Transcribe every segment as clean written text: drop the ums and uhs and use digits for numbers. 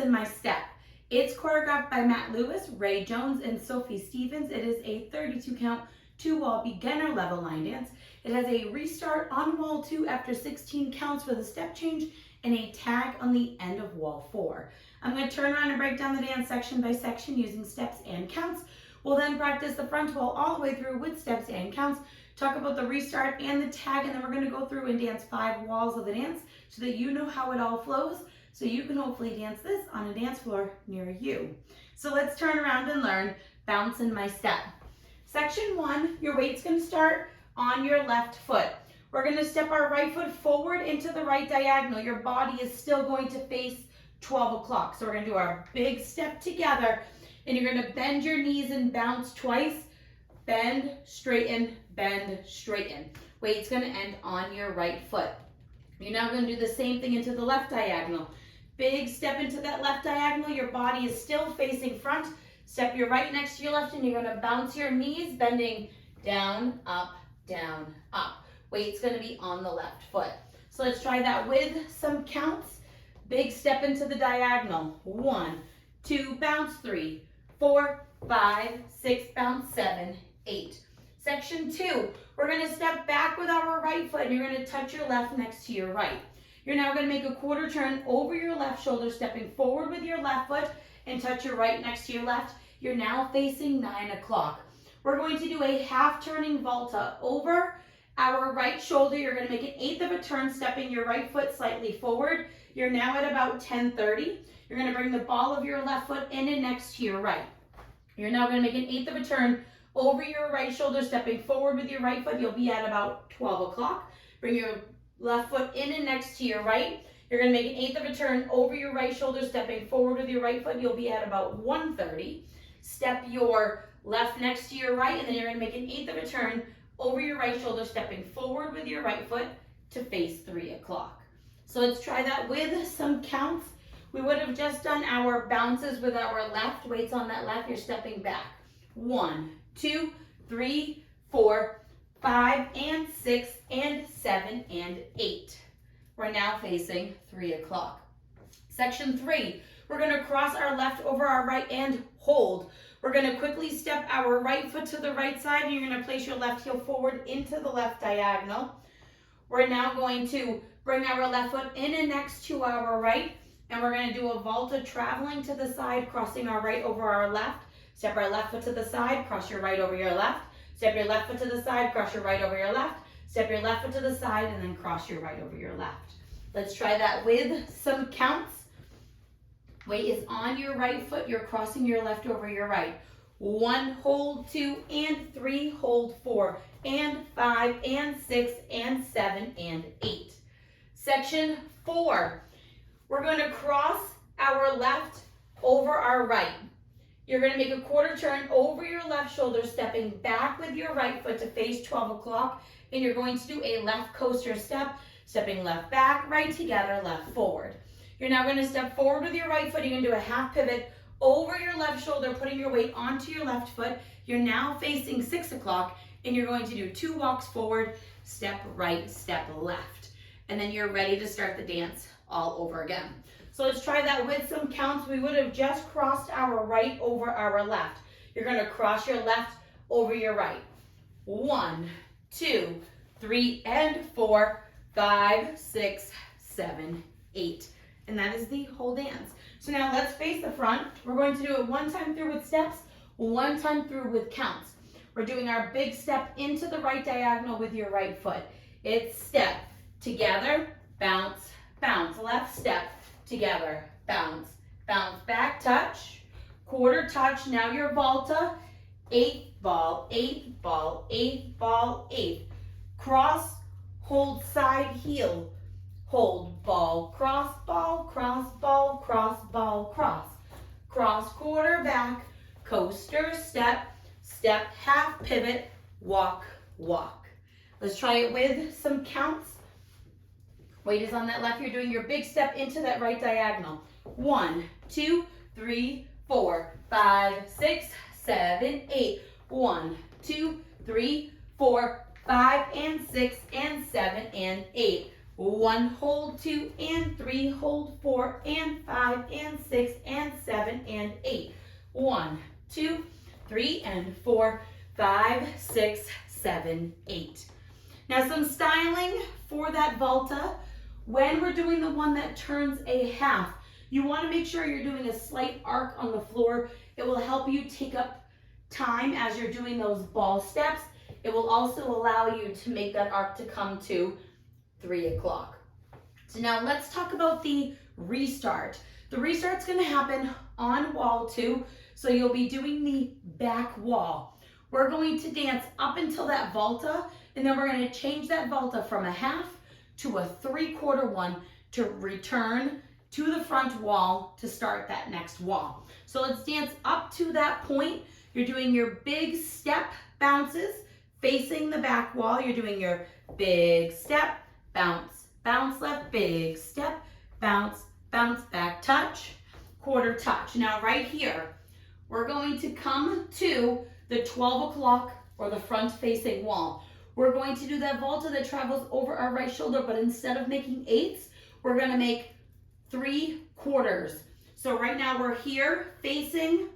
in My Step. It's choreographed by Matt Lewis, Ray Jones, and Sophie Stevens. It is a 32 count, 2-wall beginner level line dance. It has a restart on wall 2 after 16 counts with a step change and a tag on the end of wall 4. I'm going to turn around and break down the dance section by section using steps and counts. We'll then practice the front wall all the way through with steps and counts, talk about the restart and the tag, and then we're going to go through and dance 5 walls of the dance so that you know how it all flows, so you can hopefully dance this on a dance floor near you. So let's turn around and learn Bounce in My Step. Section 1, your weight's going to start on your left foot. We're going to step our right foot forward into the right diagonal. Your body is still going to face 12 o'clock. So we're going to do our big step together, and you're going to bend your knees and bounce twice. Bend, straighten, bend, straighten. Weight's going to end on your right foot. You're now going to do the same thing into the left diagonal. Big step into that left diagonal. Your body is still facing front. Step your right next to your left, and you're going to bounce your knees, bending down, up, down, up. Weight's going to be on the left foot. So let's try that with some counts. Big step into the diagonal. 1, 2, bounce 3, 4, 5, 6, bounce 7, 8. Section 2, we're going to step back with our right foot, and you're going to touch your left next to your right. You're now going to make a quarter turn over your left shoulder, stepping forward with your left foot, and touch your right next to your left. You're now facing 9 o'clock. We're going to do a half turning volta over our right shoulder. You're going to make an eighth of a turn, stepping your right foot slightly forward. You're now at about 10:30. You're going to bring the ball of your left foot in and next to your right. You're now going to make an eighth of a turn over your right shoulder, stepping forward with your right foot. You'll be at about 12 o'clock. Bring your left foot in and next to your right. You're going to make an eighth of a turn over your right shoulder, stepping forward with your right foot. You'll be at about 1:30. Step your left next to your right, and then you're going to make an eighth of a turn over your right shoulder, stepping forward with your right foot to face 3 o'clock. So let's try that with some counts. We would have just done our bounces with our left. Weights on that left, you're stepping back. 1, 2, 3, 4, 5, and 6, and 7, and 8. We're now facing 3 o'clock. Section 3, we're going to cross our left over our right and hold. We're going to quickly step our right foot to the right side, and you're going to place your left heel forward into the left diagonal. We're now going to bring our left foot in and next to our right, and we're going to do a volta traveling to the side, crossing our right over our left. Step our left foot to the side, cross your right over your left. Step your left foot to the side, cross your right over your left. Step your left foot to the side, and then cross your right over your left. Let's try that with some counts. Weight is on your right foot. You're crossing your left over your right. 1, hold 2, and 3, hold 4, and 5, and 6, and 7, and 8. Section 4, we're going to cross our left over our right. You're going to make a quarter turn over your left shoulder, stepping back with your right foot to face 12 o'clock, and you're going to do a left coaster step, stepping left back, right together, left forward. You're now going to step forward with your right foot. You're going to do a half pivot over your left shoulder, putting your weight onto your left foot. You're now facing 6 o'clock, and you're going to do 2 walks forward, step right, step left. And then you're ready to start the dance all over again. So let's try that with some counts. We would have just crossed our right over our left. You're going to cross your left over your right. 1, 2, 3, and 4, 5, 6, 7, 8. And that is the whole dance. So now let's face the front. We're going to do it 1 time through with steps, 1 time through with counts. We're doing our big step into the right diagonal with your right foot. It's step, together, bounce, bounce. Left step, together, bounce, bounce, back, touch, quarter touch. Now your volta, 8th ball, 8th ball, 8th ball, 8th. Cross, hold side heel. Hold, ball, cross, ball, cross, ball, cross, ball, cross. Cross, quarter back, coaster, step, step, half pivot, walk, walk. Let's try it with some counts. Weight is on that left. You're doing your big step into that right diagonal. 1, 2, 3, 4, 5, 6, 7, 8. 1, 2, 3, 4, 5, and 6, and 7, and 8. 1, hold 2 and 3, hold 4 and 5 and 6 and 7 and 8. 1, 2, 3 and 4, 5, 6, 7, 8. Now some styling for that volta. When we're doing the one that turns a half, you want to make sure you're doing a slight arc on the floor. It will help you take up time as you're doing those ball steps. It will also allow you to make that arc to come to 3 o'clock. So now let's talk about the restart. The restart's going to happen on wall 2, so you'll be doing the back wall. We're going to dance up until that volta, and then we're going to change that volta from a half to a 3/4 one to return to the front wall to start that next wall. So let's dance up to that point. You're doing your big step bounces facing the back wall. You're doing your big step, bounce, bounce left, big step, bounce, bounce back, touch, quarter touch. Now right here, we're going to come to the 12 o'clock or the front facing wall. We're going to do that volta that travels over our right shoulder, but instead of making 8s, we're going to make 3/4. So right now we're here facing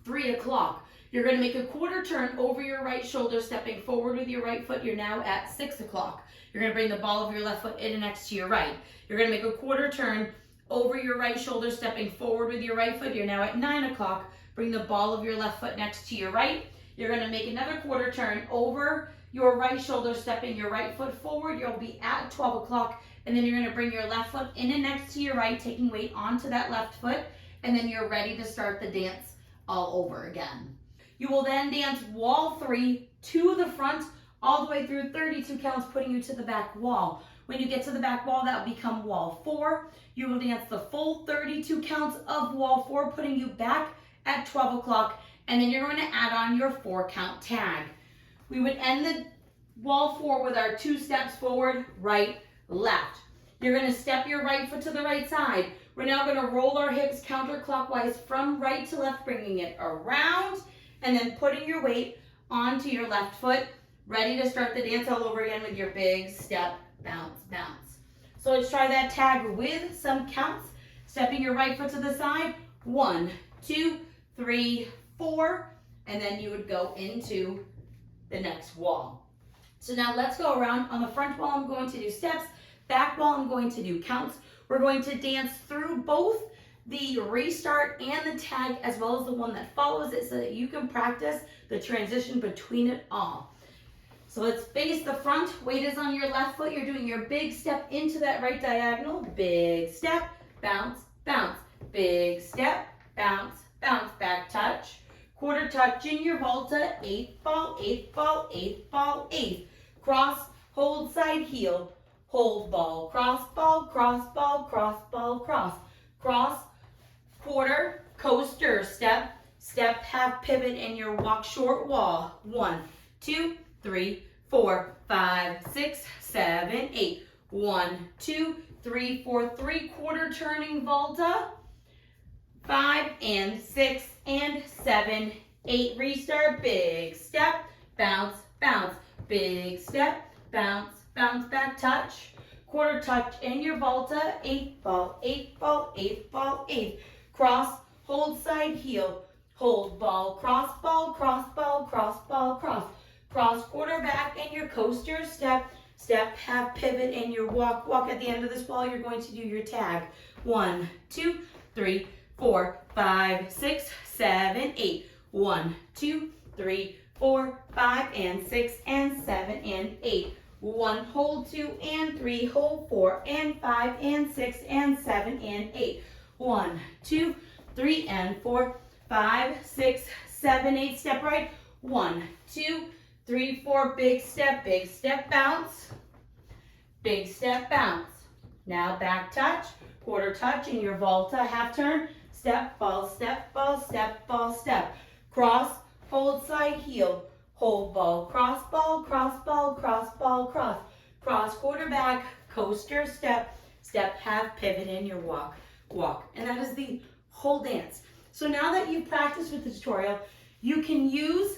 3 o'clock. You're going to make a quarter turn over your right shoulder, stepping forward with your right foot. You're now at 6 o'clock. You're going to bring the ball of your left foot in and next to your right. You're going to make a quarter turn over your right shoulder, stepping forward with your right foot. You're now at 9 o'clock. Bring the ball of your left foot next to your right. You're going to make another quarter turn over your right shoulder, stepping your right foot forward. You'll be at 12 o'clock. And then you're going to bring your left foot in and next to your right, taking weight onto that left foot. And then you're ready to start the dance all over again. You will then dance wall 3 to the front, all the way through 32 counts, putting you to the back wall. When you get to the back wall, that will become wall 4. You will dance the full 32 counts of wall 4, putting you back at 12 o'clock. And then you're going to add on your 4-count tag. We would end the wall 4 with our 2 steps forward, right, left. You're going to step your right foot to the right side. We're now going to roll our hips counterclockwise from right to left, bringing it around, and then putting your weight onto your left foot, ready to start the dance all over again with your big step, bounce, bounce. So let's try that tag with some counts. Stepping your right foot to the side, 1, 2, 3, 4, and then you would go into the next wall. So now let's go around. On the front wall, I'm going to do steps. Back wall, I'm going to do counts. We're going to dance through both the restart and the tag, as well as the one that follows it, so that you can practice the transition between it all. So let's face the front. Weight is on your left foot. You're doing your big step into that right diagonal. Big step, bounce, bounce. Big step, bounce, bounce, back touch. Quarter touch in your volta. 8 ball, 8 ball, 8 ball, 8. Cross, hold side heel. Hold ball, cross ball, cross ball, cross ball, cross. Cross, quarter, coaster, step, step, half pivot, and your walk short wall. 1, 2, 3, 4, 5, 6, 7, 8. 1, 2, 3, 4, 3/4 turning volta. 5 and 6 and 7, 8. Restart, big step, bounce, bounce. Big step, bounce, bounce, back touch. Quarter touch in your volta. 8 ball, 8 ball, 8 ball, 8. Cross, hold side heel. Hold ball, cross ball, cross ball, cross ball, cross. Cross quarter back and your coaster, step, step, half pivot, and your walk. Walk at the end of this wall, you're going to do your tag. 1, 2, 3, 4, 5, 6, 7, 8. 1, 2, 3, 4, 5, and 6, and 7, and 8. 1, hold 2, and 3, hold 4, and 5, and 6, and 7, and 8. 1, 2, 3, and 4, 5, 6, 7, 8. Step right. 1, 2, 3, 4. Big step, bounce. Big step, bounce. Now back touch, quarter touch in your volta, half turn. Step, ball, step, ball, step, ball, step. Cross, hold side heel. Hold ball, cross ball, cross ball, cross ball, cross. Cross quarter back, coaster, step, step, half pivot in your walk, walk. And that is the whole dance. So now that you've practiced with the tutorial, you can use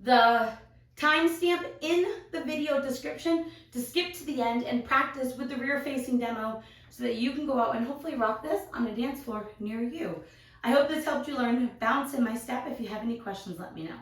the timestamp in the video description to skip to the end and practice with the rear facing demo so that you can go out and hopefully rock this on a dance floor near you. I hope this helped you learn bounce in my step. If you have any questions, let me know.